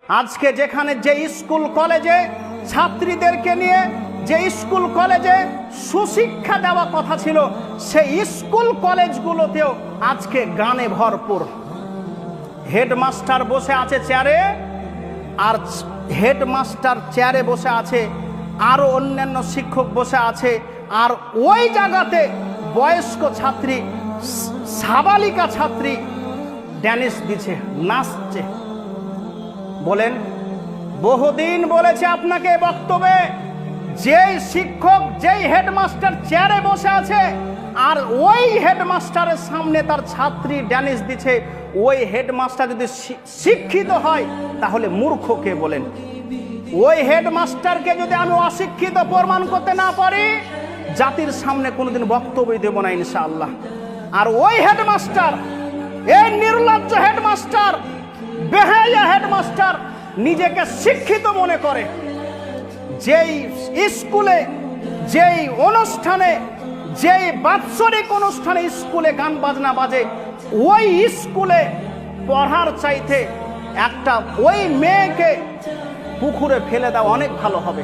আজকে যেখানে যে স্কুল কলেজে ছাত্রীদেরকে নিয়ে যে স্কুল কলেজে সুশিক্ষা দেওয়া কথা ছিল, সেই স্কুল কলেজগুলোতেও আজকে গানে ভরপুর। হেডমাস্টার বসে আছে চেয়ারে, আর হেডমাস্টার চেয়ারে বসে আছে, আরো অন্যান্য শিক্ষক বসে আছে, আর ওই জায়গাতে বয়স্ক ছাত্রী, সাবালিকা ছাত্রী ড্যান্স দিচ্ছে, নাচছে। বলেন, বহুদিন বলেছে আপনাকে বক্তব্যে, যেই শিক্ষক যেই হেডমাস্টার চেয়ারে বসে আছে আর ওই হেডমাস্টারের সামনে তার ছাত্রী ড্যান্স দিচ্ছে, ওই হেডমাস্টার যদি শিক্ষিত হয় তাহলে মূর্খ কে বলেন? ওই হেডমাস্টারকে যদি আমি অশিক্ষিত প্রমাণ করতে না পারি, জাতির সামনে কোনোদিন বক্তব্য দেব না ইনশাআল্লাহ। আর ওই হেডমাস্টার, এই নির্লজ্জ হেডমাস্টার, বেহায়া হেডমাস্টার নিজেকে শিক্ষিত মনে করে, যেই স্কুলে যেই অনুষ্ঠানে যেই বাৎসরিক অনুষ্ঠানে স্কুলে গান বাজনা বাজে, ওই স্কুলে পড়ার চাইতে একটা ওই মেয়েকে পুকুরে ফেলে দেওয়া অনেক ভালো হবে।